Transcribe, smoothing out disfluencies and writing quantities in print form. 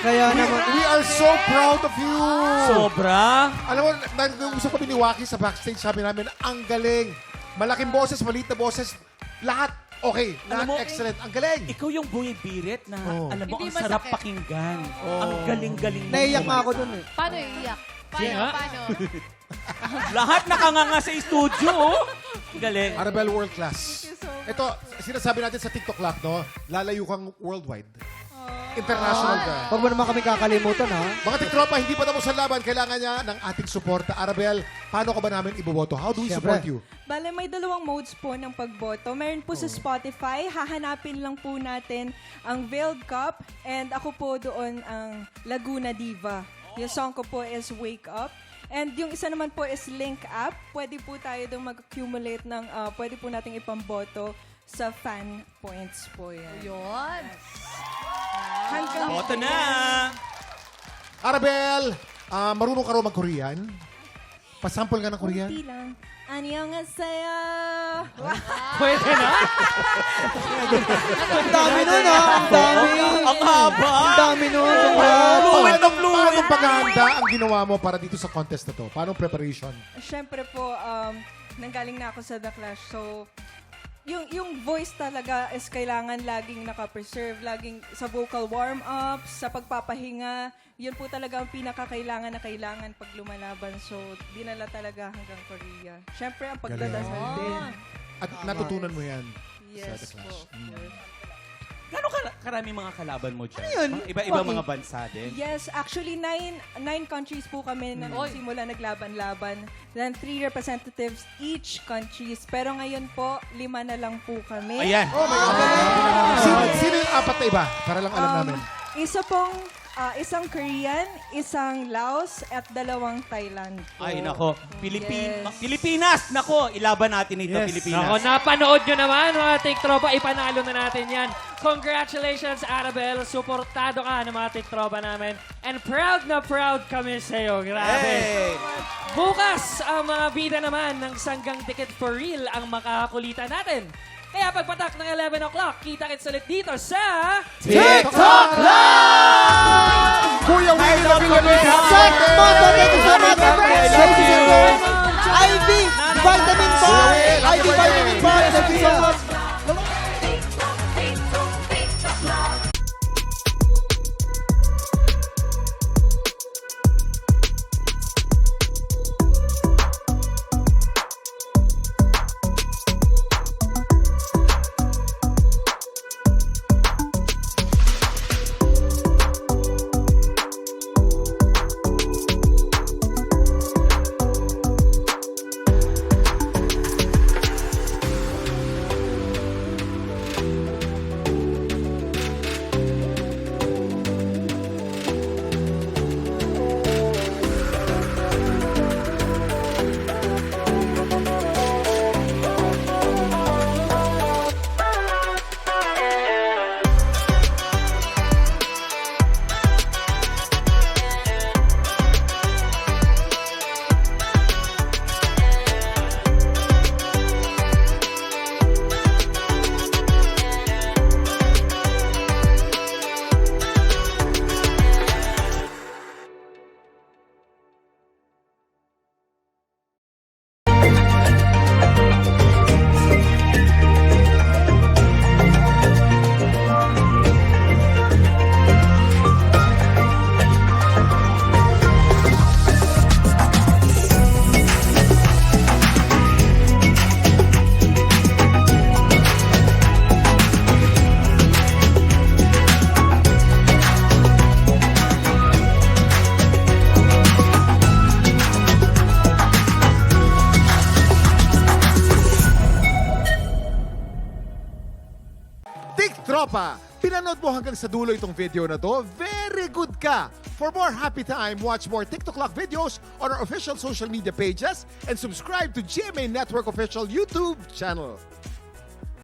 Kaya naman, We are so proud of you. Sobra. Alam mo, nag-usap kami ni Waki sa backstage, sabi namin, ang galing. Malaking boses, maliit na boses, lahat okay. Lahat Alam mo, excellent. Ang galing. Ikaw yung bumibirit na, alam mo, Hindi ang sarap masakit. pakinggan. Ang galing-galing mo. naiyak nga ako dun eh. Paano iiyak? Paano? Lahat nakanganga sa studio, oh. Galing. Arabel World Class. Thank you so much. Ito, sinasabi natin sa TikTok Lock, no? Lalayo kang worldwide. International ka. Huwag mo naman kami kakalimutan, ha? Mga tiktropa, hindi pa tapos ang laban. Kailangan niya ng ating suporta. Arabel, paano ka ba namin iboboto? How do we Siyempre. support you? Bale, may dalawang modes po ng pagboto. Meron po sa Spotify, hahanapin lang po natin ang Veiled Cup and ako po doon ang Laguna Diva. Yung song ko po is Wake Up. And yung isa naman po is Link Up. Pwede po tayo doon mag-accumulate ng, pwede po nating ipamboto sa fan points po yan. Yun. Hanggang Boto na. Arabel, marunong ka raw mag-Korean? Pasample nga ng Korean? Kunti lang. Annyeonghaseyo! Pwede na? Ang dami nun, ha? Ang dami. Ang haba. Ang dami nun. Paano paghahanda ang ginawa mo para dito sa contest na to? Paano preparation? Siyempre po, nanggaling na ako sa The Clash. So, yung voice talaga is kailangan laging naka-preserve, laging sa vocal warm-ups, sa pagpapahinga. Yun po talaga ang pinakakailangan na kailangan pag lumalaban. So, dinala talaga hanggang Korea. Siyempre, ang pagdadasal din. At natutunan mo yan sa Yes The po. Clash. Gano'ng karami mga kalaban mo dyan? yun? Mga iba-iba mga bansa din? Yes, actually, nine countries po kami na simula naglaban-laban. Then, 3 representatives each countries. Pero ngayon po, 5 na lang po kami. Ayan. Oh my God! Sino yung apat na iba? Para lang alam namin. Isa pong, isang Korean, isang Laos, at 2 Thailand po. Ay, nako. Yes. Pilipinas! Nako, ilaban natin ito, Pilipinas. Ako, napanood nyo naman, mga tiktropa. Ipanalo na natin yan. Congratulations, Arabel. Suportado ka ng mga tiktropa namin. And proud na proud kami sa'yo. Grabe. Hey! Bukas, ang mga bida naman ng Sanggang Ticket for Real ang makakakulitan natin. Kaya pagpatak ng 11 o'clock, kita-kits ulit dito sa... TikTok Live! Kuya Willie na Pilipinas! Check! Moto, thank you so much. Thank you. IV, vitamin bar. IV, vitamin bar. Thank you so much. Tropa, pinanood mo hanggang sa dulo itong video na to? Very good ka! For more happy time, watch more TikTok Lock videos on our official social media pages and subscribe to GMA Network official YouTube channel.